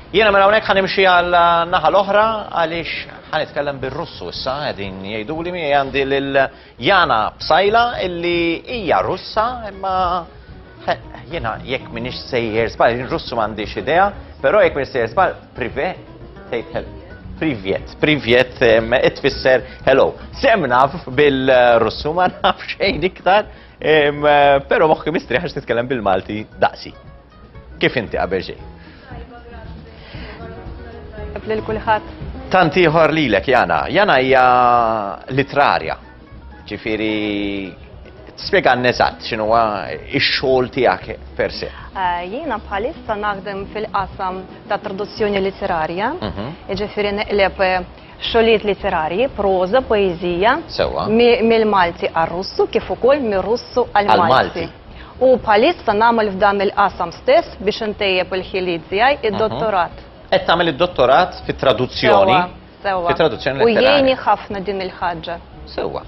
Jiena mela hawnhekk ħanimxi għal naħa l-oħra għaliex ħanitkellem bir-Russu issa qegħdin jgħiduli mi għandi lil Jana Bsajla illi hija Russa imma jiena jekk m'iniex sejjer żball, Russu m'għandix idea, però jekk m'iniex sejjer żball privet tgħid Privet tfisser hello. Sem naf bil-Russu ma naf xejn iktar, però moħħi mistrieħ għax titkellem bil-Malti daqsi. Kif inti qabel xejn? Lil kulħadd. Tant ieħor lilek Jana. Jana hija litrarja. Ġifieri spjegani eżatt x'inhuwa x-xogħol tiegħek per se. Jiena bħalissa naħdem fil-qasam ta' traduzzjoni letterarja, jiġifieri neqleb xogħlijiet letterarji, proża, poeżija, mill-Malti għar-Russu kif ukoll mir-Russu għall-Malti. U bħalissa nagħmel f'dan il-qasam stess biex intejjeb il-ħiliet tiegħi id-dottorat. Qed tagħmel id-dottorat fit-traduzzjoni. Sewwa. Fit-traduzzjoni U letterarja. jgħinni ħafna din il-ħaġa. Sewwa.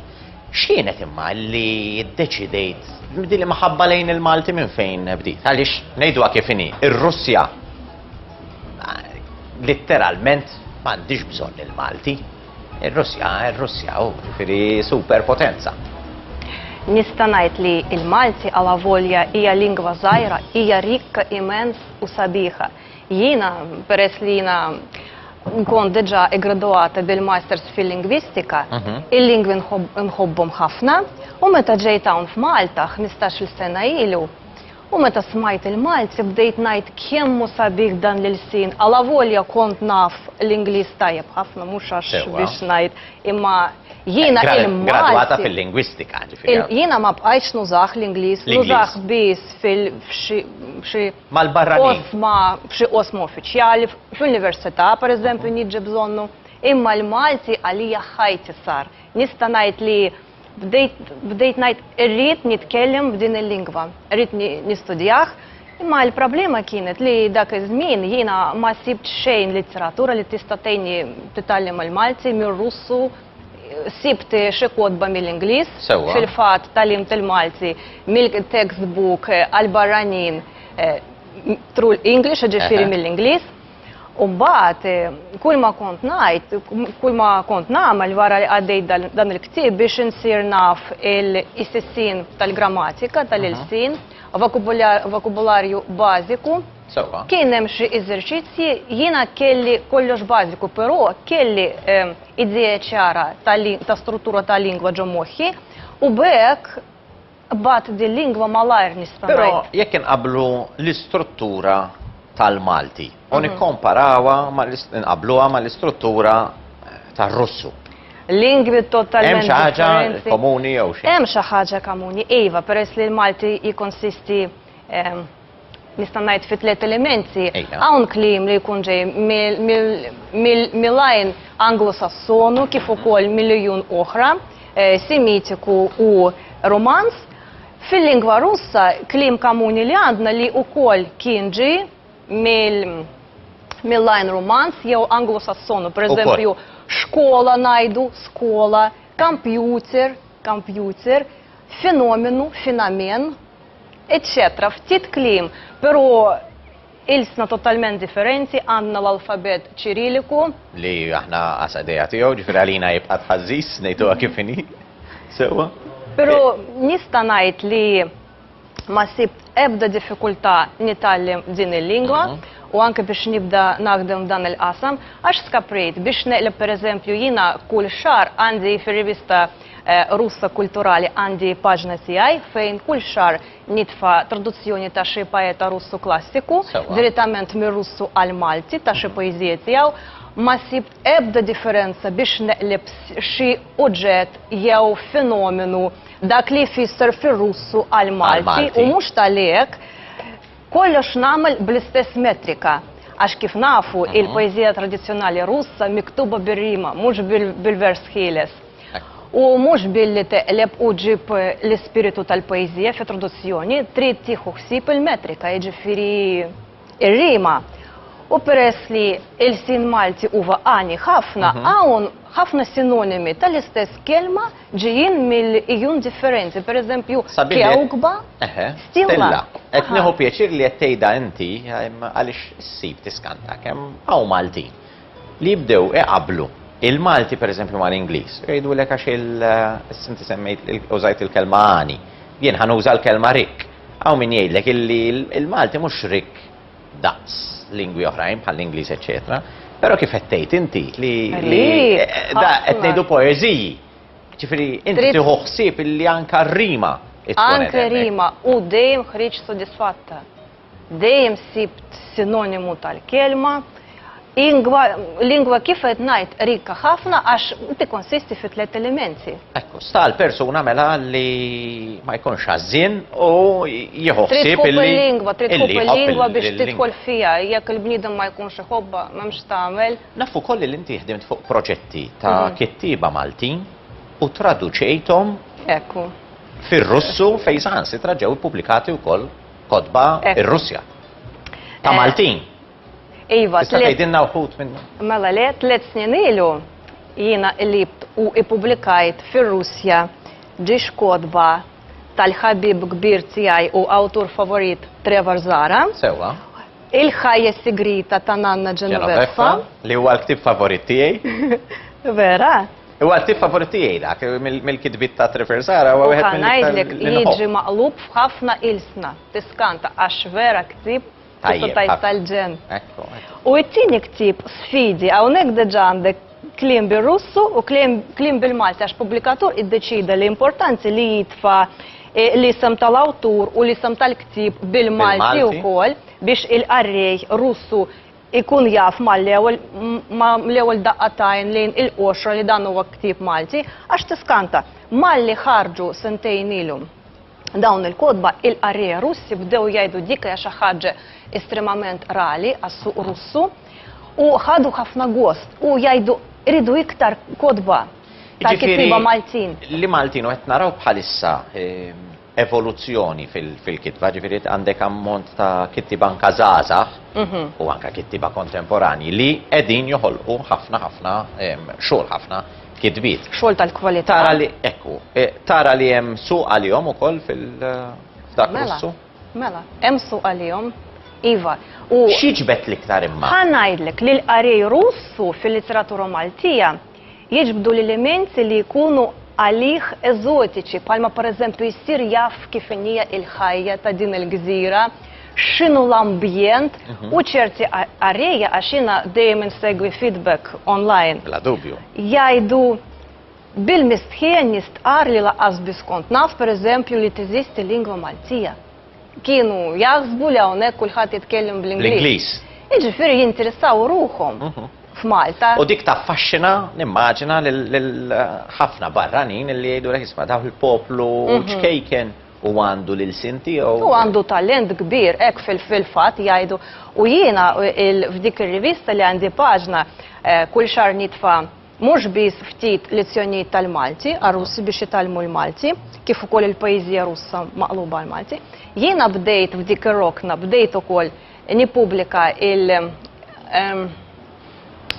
X'kienet imma li ddeċidejt din maħabba lejn il-Malti minn fejn bdiet? Għaliex ngħiduha kif inhi, ir-Russja litteralment m'għandix bżonn il-Malti. Ir-Russja hu ġifieri superpotenza. Nista' ngħid li l-Malti għala volja hija lingwa żgħira, hija rikka immens u sabiħa. Jiena peress li jiena nkun diġà iggraduata bil-Masters fil-Lingwistika, il-lingwi nħobbhom ħafna, u meta ġejt hawn f'Malta 15-il sena ilu, u meta smajt il-Malti bdejt ngħid kemm hu sabiħ dan l-ilsien, għala volja kont naf l-Ingliż tajjeb ħafna mhux għax biex ngħid, imma jiena il-Malti. Gradwata fil-lingwistika ġifieri. Jiena ma bqajtx nużah l-Ingliż, nużah biss f'xi mal-barranin. F'xi qosma uffiċjali, fl-università pereżempju niġi bżonnu, imma l-Malti għalija ħajti sar. Nista' ngħid li bdejt ngħid irrid nitkellem b'din il-lingwa, irrid nistudjah, imma l-problema kienet li dak iż-żmien jiena ma sibt xejn letteratura li tista' tgħinni titgħallem il-Malti mir-Russu. Sibt xi kodba mill-Ingliż, fil-fatt tgħallimt il-Malti mill-textbook għall-barranin through English, ġifieri mill-Ingliż. U mbagħad kull ma kont ngħid, kull ma kont nagħmel wara li għaddejt dan il-ktieb biex insir naf il-ississin tal-grammatika, tal-ilsien, vokabularju bażiku. Kien hemm xi eżerċizzji, jiena kelli kollox bażiku, però kelli idea ċara ta' struttura ta' lingwa ġo moħħi u b'hekk bagħad din lingwa malajr nista' ngħid. Però jekk inqablu l-istruttura tal-Malti u nikkomparawha nqabluha mal-istruttura tar-Russu. Lingwi totalment differenti. Hemm xi ħaġa komuni jew xi? Hemm xi ħaġa komuni, iva, peress li l-Malti jikkonsisti nista' ngħid fi tliet elementi. Hawn kliem li jkun ġej mill-lajn Anglo-Sassonu kif ukoll mill-lejun oħra, Semitiku u Romans. Fil-lingwa Russa kliem komuni li għandna li wkoll kien ġej mill-lajn Romans jew Anglo-Sassonu, pereżempju xkola ngħidu, skola, computer, fenomenu, fenomeen, eccetera, ftit kliem, però ilsna totalment differenti, għandna l-alfabet ċiriliku. Li aħna għasadeja tiegħu, ġifieri għalina jibqa' tħażis ngħiduha kif inhi. Sewwa. Però nista' ngħid li ma sibt ebda diffikultà nitgħallem din il-lingwa u anke biex nibda naħdem dan il-qasam, għax skaprejt biex neqleb pereżempju jiena kull xahar għandi fir-rivista Russa Kulturali għandi paġna tiegħi fejn kull xahar nitfa' traduzzjoni ta' xi poeta Russu klassiku direttament mir-Russu għall-Malti ta' xi poeżija tiegħu, ma sibt ebda differenza biex neqleb xi oġġett jew fenomenu dak li jfisser fir-Russu għall-Malti u mhux tal-hekk kollox nagħmel bl-istess metrika. Għax kif nafu il-poeżija tradizzjonali Russa miktuba bir-rima, mhux bil-vers ħieles. U mhux billi teqleb u ġib l-ispiritu tal-poeżija fi traduzzjoni, trid tieħu ħsieb il-metrika, jiġifieri ir-rima. U peress li il-sin Malti huwa għani ħafna, hawn ħafna sinonimi tal-istess kelma ġejjin mill-ijun differenti. Per eżempju, kewkba, stilla. Qed nieħu pjaċir li qed tgħidha inti għaliex issib tiskanta kemm hawn Maltin li jibdew iqablu il-Malti per eżempju mal-Ingliż. Jgħidulek għax inti semmejt użajt il-kelma għani. Jien ħanuża l-kelma rik. Hawn min jgħidlek illi il-Malti mhux rik daqs lingwi oħrajn bħall-Ingliż eċetera, però kif qed tgħid inti li qed ngħidu poeżiji. Ġifieri inti tieħu ħsieb illi anke rima. Anke rima u dejjem ħriġ sodisfatta. Dejjem sibt sinonimu tal-kelma. Lingwa kif qed ngħid rika ħafna għax tikkonsisti fi 3 elementi. Ekku, sta l-persuna mela li ma jkunx ħażin u jieħu ħsieb trid il-lingwa biex tidħol fiha, jekk il-bniedem ma jkunx iħobba m'hemmx tagħmel. Nafu koll li inti ħdimt fuq proġetti ta' kittiba Maltin u traduċejthom fir-Russu fejn saħansitra ġew ippubblikati wkoll kotba ir-Russja ta' Maltin. Iva, tgħidilna wħud minnu. Mela le 3 snin ilu jiena libt u ippubblikajt fir-Russja ġiex kodba tal-ħabib kbir tiegħi u awtur favorit Trevor Zara. Sewwa. Il-ħajja sigrita ta' Nanna Genoveffa. Li huwa l-ktib favorit tiegħi. Vera? Huwa l-ktib favorit tiegħi dak mill-kitbiet ta' Trevor Zara huwa wieħed ngħidlek jiġi maqlub f'ħafna ilsna tiskanta għax vera ktib tal-ġen. U it-tieni ktib sfidi hawnhekk diġà għandek kliem bil-Russu u kliem bil-Malti għax pubblikatur iddeċida li importanti li jitfa' l-isem tal-awtur u l-isem tal-ktib bil-Malti wkoll biex il-qarrej Russu ikun jaf mal-ewwel daqqatajn lejn il-qoxra li dan huwa ktib Malti għax tiskanta malli ħarġu sentejn ilhom dawn il-kodba il-qarrej Russi bdew jgħidu dik hija xi ħaġa estremament rali għas-suq Russu u ħadu ħafna gost u jgħidu iridu iktar kodba ta' kittiba Maltin. Li Maltin u qed naraw bħalissa evoluzzjoni fil-kitba, ġifieri għandek ammont ta' kittiba anke żgħażagħ u anke kittiba kontemporani li qegħdin joħolqu ħafna xogħol ħafna kitbiet. Xogħol tal-kwalità. Tara li hemm suq għalihom ukoll fil-dak Russu? Mela, hemm suq għalihom. Iva. X'jiġbed l-iktar imma? Ħanajdlek li l-qarrej Russu fil-literatura Maltija jiġbdu l-elementi li jkunu għalih eżotiċi, palma pereżempju jsir jaf kif hija il-ħajja ta' din il-gżira, x'inhu l-ambjent u ċerti qarrejja għax jiena dejjem insegwi feedback online. Bla dubju. Jgħidu bil-mistħien nistqar li laqas biss kont naf pereżempju li teżisti lingwa Maltija. Kienu jaħsbu li hawnhekk kulħadd jitkellem bl-Ingliż. Jiġifieri jinteressaw ruħhom f'Malta. U dik taffaxxina nimmaġina lil ħafna barranin li jgħidu lek isma' daw il-poplu ċkejken u għandu lil-sin tiegħu. U għandu talent kbir hekk fil-fatt jgħidu. U jiena f'dik ir-rivista li għandi paġna kull xahar nitfa' mhux biss ftit lezzjonijiet tal-Malti għar-Russi biex jitalmu l-Malti, kif ukoll il-poeżija Russa maqluba għal-Malti. Jiena bdejt f'dik ir-rokna bdejt ukoll nippubblika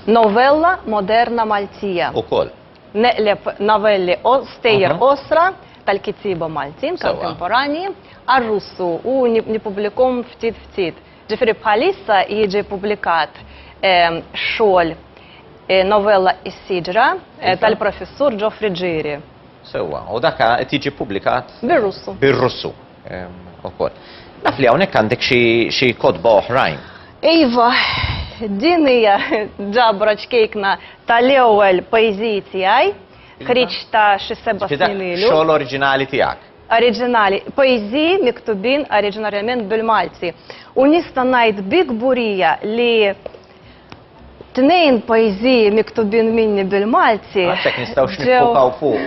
il-novella moderna Maltija. Ukoll. Neqleb novelli stejjer osra tal-kittiba Maltin kontemporani għar-Russu u nippubblikhom ftit. Ġifieri bħalissa jiġi publikat xogħol novella is-siġra tal-professur Geoffrey Ġieri. Sewwa, u dak tiġi publikat bir-Russu. Bir-Russu ukoll. Naf li hawnhekk għandek xi kodba oħrajn. Iva, din hija ġabra ċkejkna tal-ewwel poeżiji tiegħi, ħriġ ta' xi 7 snin ilu. Xogħol oriġinali tiegħek. Oriġinali, poeżiji miktubin oriġinarjament bil-Malti. U nista' ngħid bi kburija li 2 poeżiji miktubin minni bil-Malti. Għaxek nistgħux nifokaw fuq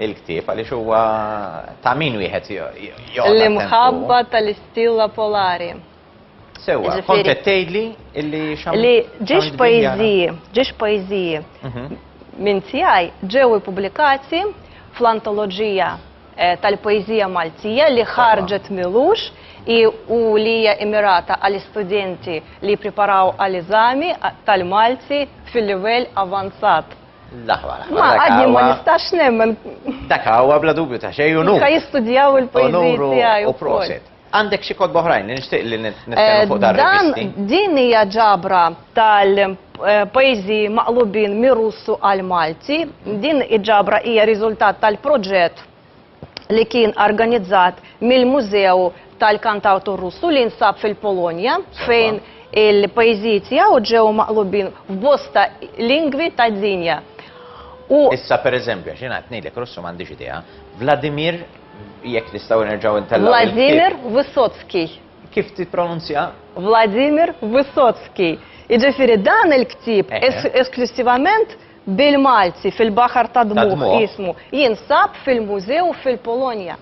il-ktieb għaliex huwa ta' min wieħed joqgħod. L-imħabba tal-Istilla Polari. Sewwa, kont qed tgħidli illi li ġiex poeżiji minn tiegħi ġew ippubblikati fl-antoloġija tal-poeżija Maltija li ħarġet milux u li hija immirata għall-istudenti li preparaw għall-eżami tal-Malti fil-livell avanzat. Laħwara. Ma għadni ma nistax nemmen. Dak huwa bla dubju ta' xejn unur. Ka jistudjaw il-poeziji tiegħi u proset. Għandek xi kod boħrajn li nixtieq li nitkellmu fuq dar revisti. Din hija ġabra tal-poeziji maqlubin mir-Russu għal Malti. Din iġabra hija riżultat tal-proġett li kien organizzat mill-Mużew tal-Kantawtur Russu li nsab fil-Polonja fejn il-poeziji tiegħu ġew maqlubin f'bosta lingwi tad-dinja. Issa per eżempju, xina għatnejlek Russu m'għandix idea, Vladimir, jekk nistgħu nerġgħu intellaw. Vladimir Vysotsky. Kif tippronunzja? Vladimir Vysotsky. Jiġifieri dan il-ktib esklusivament bil-Malti fil-Baħar ta' Dmuħ jismu jinsab fil-mużew fil-Polonja.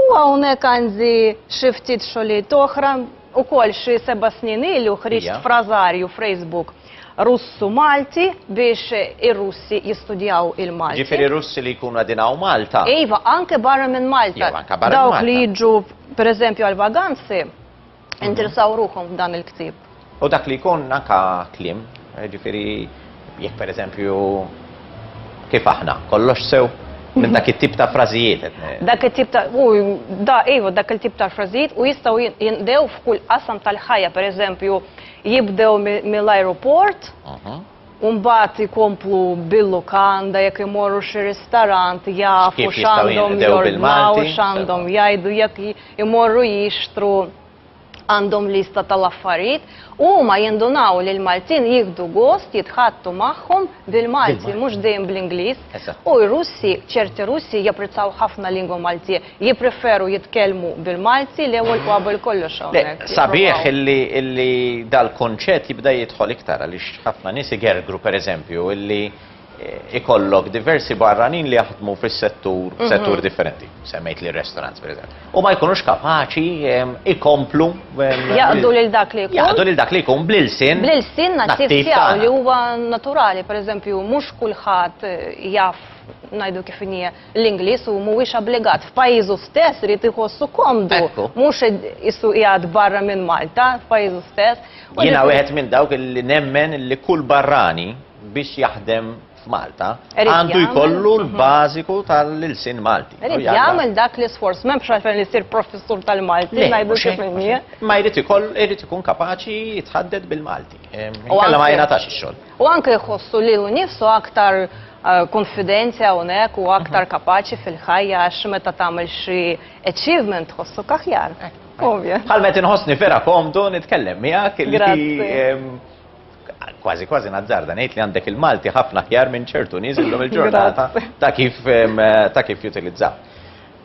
U hawnhekk għandi xi ftit xogħlijiet oħra ukoll xi 7 snin ilu ħriġt frażarju Facebook Russu Malti biex ir-Russi jistudjaw il-Malti. Ġifieri Russi li jkunu għadinaw Malta. Iva, anke barra minn Malta. Dawk li jiġu pereżempju għal vaganzi interessaw ruħhom f'dan il-ktib. U dak li jkun anke kliem, ġifieri jekk pereżempju kif aħna, kollox sew minn dak it-tip ta' frażijiet. Dak it-tip ta' dak il-tip ta' frażijiet u jistgħu jindew f'kull qasam tal-ħajja, pereżempju jibdew mill-aeroport, u mbagħad ikomplu bil-lukanda jekk imorru xi ristorant jafu x'għandhom jornaw, x'għandhom jgħidu jekk imorru jixtru għandhom lista tal-affarijiet u ma jindunaw li l-Maltin jieħdu gost jitħattu magħhom bil-Malti, mhux dejjem bl-Ingliż. U r-Russi, ċerti Russi japprezzaw ħafna lingwa Maltija, jippreferu jitkellmu bil-Malti l-ewwel qabel kollox hawnhekk. Sabiħ illi dal-konċett jibda jidħol iktar għaliex ħafna nies igergru pereżempju illi ikollok diversi barranin li jaħdmu fis-settur differenti. Semmejt li restaurants pereżempju. U ma jkunux kapaċi ikomplu jaqdu lil dak li jkun. Jaqdu lil dak li jkun bl-ilsien. Bl-ilsien nattiv tiegħu li huwa naturali, pereżempju mhux kulħadd jaf ngħidu kif hija l-Ingliż u mhuwiex obbligat f'pajjiżu stess irid iħossu komdu. Mhux issu qiegħed barra minn Malta, f'pajjiżu stess. Jiena wieħed minn dawk li nemmen li kull barrani biex jaħdem f'Malta għandu jkollu l-bażiku tal-ilsien Malti. Irid jagħmel dak l-isforz, m'hemmx għalfejn li jsir professur tal-Malti, ngħidu kif hija. Ma jrid ikun kapaċi jitħadded bil-Malti. Inkella ma jingħatax ix-xogħol. U anke jħossu lilu nnifsu aktar konfidenzja hawnhekk u aktar kapaċi fil-ħajja għax meta tagħmel xi achievement tħossok aħjar. Ovvja. Bħal meta inħossni vera komdu nitkellem miegħek li kważi nazzarda ngħid li għandek il-Malti ħafna aħjar minn ċertu nies illum il-ġurnata ta' kif jutilizzaw.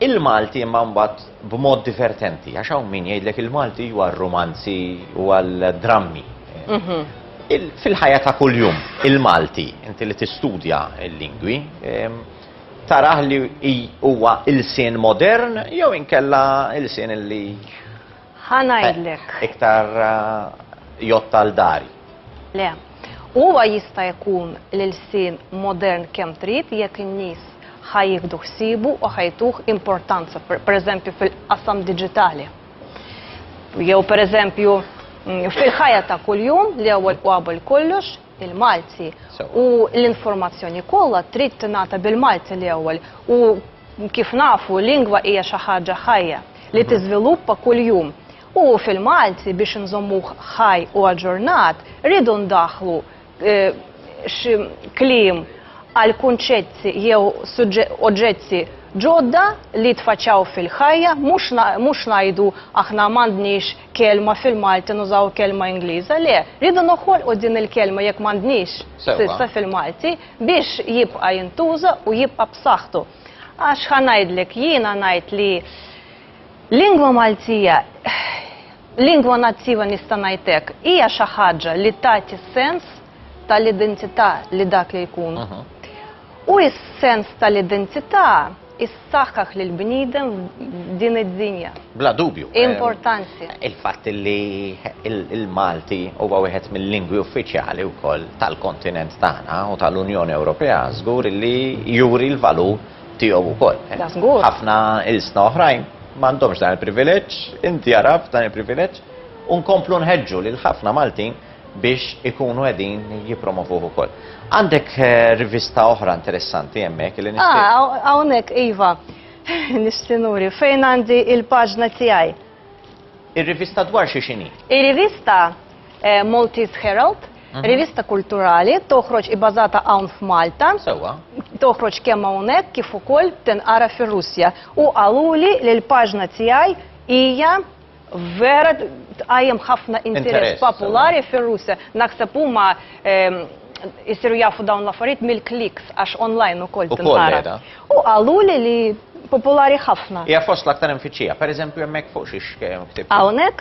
Il-Malti imma mbagħad b'mod divertenti għax hawn min jgħidlek il-Malti huwa r-romanzi u għall-drammi. Fil-ħajja ta' kuljum il-Malti inti li tistudja l-lingwi taraħ li huwa ilsien modern jew inkella ilsien li ħanajdlek iktar jotta l-dari. Le, huwa jista' jkun l-ilsien modern kemm trid jekk in-nies ħajjieħdu ħsiebu u ħajtuh importanza, pereżempju fil-qasam diġitali. Jew pereżempju fil-ħajja ta' kuljum l-ewwel qabel kollox il-Malti u l-informazzjoni kollha trid tingħata bil-Malti l-ewwel u kif nafu lingwa hija xi ħaġa ħajja li tiżviluppa kuljum. U fil-Malti biex nżommuh ħaj u aġġornat, rridu ndaħlu xi kliem għal kunċetti jew oġġetti ġodda li tfaċċaw fil-ħajja, mhux ngħidu aħna m'għandniex kelma fil-Malti nużaw kelma Ingliża, le, rridu noħolqu din il-kelma jekk m'għandniex s'issa fil-Malti biex jibqa' jintuża u jibqa' b'saħħtu. Għax ħanajdlek jiena ngħid li lingwa Maltija, lingwa nattiva nista' ngħidlek, hija xi ħaġa li tagħti sens tal-identità li dak li jkun. U s-sens tal-identità issaħħaħ lil bniedem din id-dinja. Bla dubju. Importanti. Il-fatt li il-Malti huwa wieħed mill-lingwi uffiċjali wkoll tal-kontinent tagħna u tal-Unjoni Ewropea żgur li juri l-valur tiegħu wkoll. Ħafna ilsna oħrajn m'għandhomx dan il-privileġġ, inti jaraf dan il-privileġġ, u nkomplu nħeġġu lil ħafna Maltin biex ikunu qegħdin jippromovuh ukoll. Għandek rivista oħra interessanti hemmhekk li nixtieq. Hawnhekk iva, nixtinuri, fejn għandi il-paġna tiegħi. Ir-rivista dwar xi xini? Ir-rivista Maltese Herald, rivista kulturali, toħroġ ibbażata hawn f'Malta. Sewwa. Toħroġ kemm hawnhekk kif ukoll tinqara fir-Russja. U qaluli li l-paġna tiegħi hija vera tqajjem ħafna interess popolari fir-Russja. Naħseb huma jisiru jafu dawn l-affarijiet mill-kliks għax online ukoll tinqara. U qaluli li popolari ħafna. Hija fost l-aktar infittxija, pereżempju hemmhekk fuq xi ktib. Hawnhekk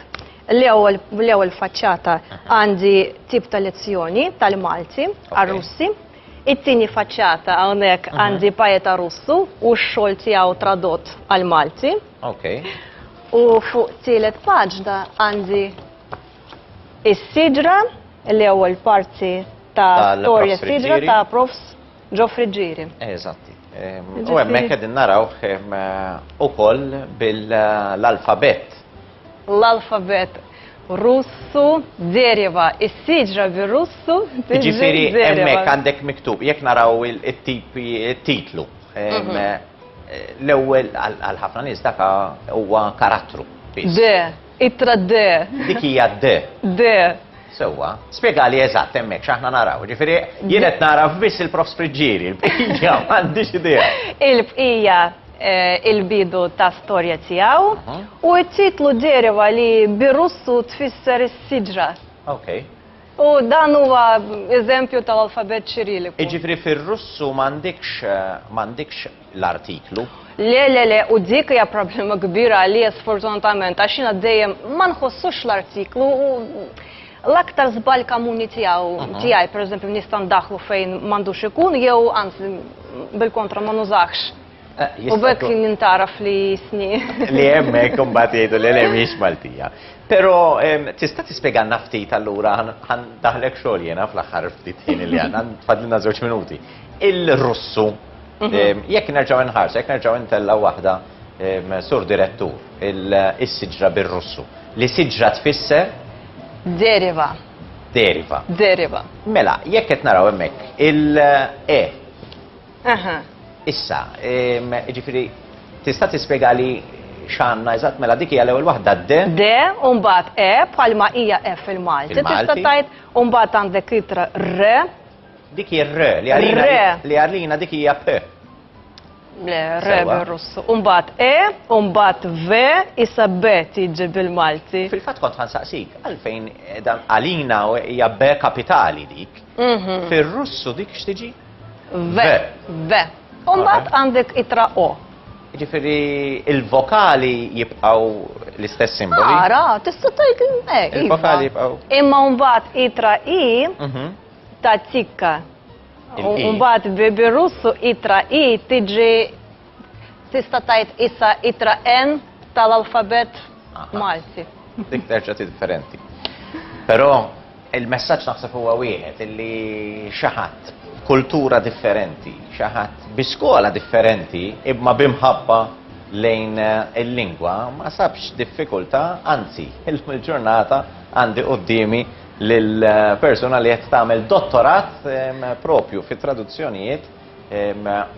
l-ewwel faċċata għandi tip ta' lezzjoni tal-Malti għar-Russi. It-tieni faċċata hawnhekk għandi pajeta Russu u x-xogħol tiegħu tradott għal-Malti. Okay. U fuq tielet paġna għandi is-siġra, l-ewwel parti ta' storja siġra ta' Profs Ġofri Ġiri. Eżatti. U hemmhekk qegħdin naraw ukoll bil-alfabet. L-alfabet Russu deriva, is-siġra bir-Russu Ġifieri hemmhekk għandek miktub, jekk naraw it-titlu. L-ewwel għal ħafna nies dak huwa karattru. De, itra de. Dik hija de. De. Sewwa, spjegali eżatt hemmhekk x'aħna naraw. Ġifieri jien qed naraf biss il-Prof Spriġġieri, il-bqija m'għandix idea. Il-bqija il-bidu ta' storja tiegħu u t-titlu deriva li bir-Russu tfisser is-siġra. Okay. U dan huwa eżempju tal-alfabet ċiriliku. Jiġifieri fir-Russu m'għandikx l-artiklu. Le, u dik hija problema kbira għalija sfortunatament għax jiena dejjem ma nħossux l-artiklu u l-aktar żball komuni tiegħi, pereżempju nista' ndaħlu fejn m'għandux ikun jew anzi bil-kontra ma nużax. U bekk nintaraf li sni. Li hemmhekk imbagħad jgħidu li mhix Maltija. Però tista' tispjegana ftit allura ħan daħlek xogħol jiena fl-aħħar ftit ħin li għandna tfadlilna 2 minuti. Il-Russu, jekk nerġgħu nħarsu, jekk nerġgħu ntella waħda sur direttur, is-siġra bir-Russu. Li siġra tfisser? Deriva. Deriva. Deriva. Mela, jekk qed naraw hemmhekk il-E. Issa, ġifieri tista' tispjegali x'għandna eżatt mela dik hija l-ewwel waħda D. D, u mbagħad E bħalma hija F fil-Malti. Tista' tgħid u mbagħad għandek itra R. Dik hija R, li għalina dik hija P. Le, R bir-Russu. U mbagħad E, u mbagħad V, issa B tiġi bil-Malti. Fil-fatt kont ħansaqsik għalfejn dan għalina hija B kapitali dik. Fir-Russu dik x'tiġi? V. U mbagħad għandek itra O. Ġifieri il-vokali jibqgħu l-istess simboli. Ara, tista' tgħid il-vokali jibqgħu. Imma mbagħad itra I ta' tikka. U mbagħad bir-Russu itra I tiġi tista' tgħid issa itra N tal-alfabet Malti. Dik terġa' differenti. Però il-messaġġ naħseb huwa wieħed illi xi ħadd kultura differenti, xi ħadd bi skola differenti, imma bimħabba lejn il-lingwa ma sabx diffikultà, anzi, il-ġurnata għandi qudiemi lil persuna li qed tagħmel dottorat propju fit-traduzzjonijiet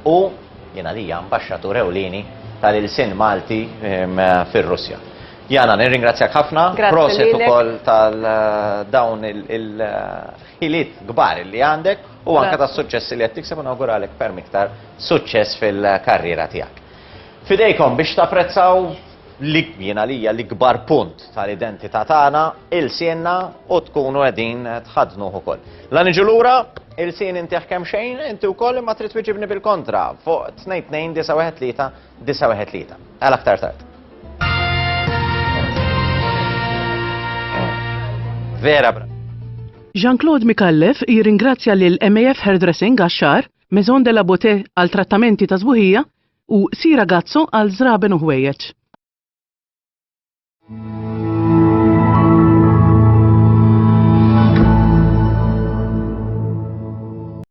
u jiena lija ambaxxatur ewlieni tal-ilsien Malti fir-Russja. Jana, nirringrazzjak ħafna, proset ukoll tal-dawn il-ħiliet kbar li għandek u anke tas-suċċessi li qed tikseb u nawguralek ferm iktar suċċess fil-karriera tiegħek. Fidejkom biex tapprezzaw jiena lija l-ikbar punt tal-identità tagħna il-sienna u tkunu qegħdin tħadnuh ukoll. La niġu lura, il-sien inti kemm xejn, inti wkoll imma trid twiġibni bil-kontra fuq 22-913-913. Għal aktar tard. Vera bra. Jean-Claude Mikallef jirringrazzja lil MAF Hairdressing għax-xar, Maison de la Beauté għal trattamenti ta' żbuħija u Sira Gazzo għal żraben u ħwejjeġ.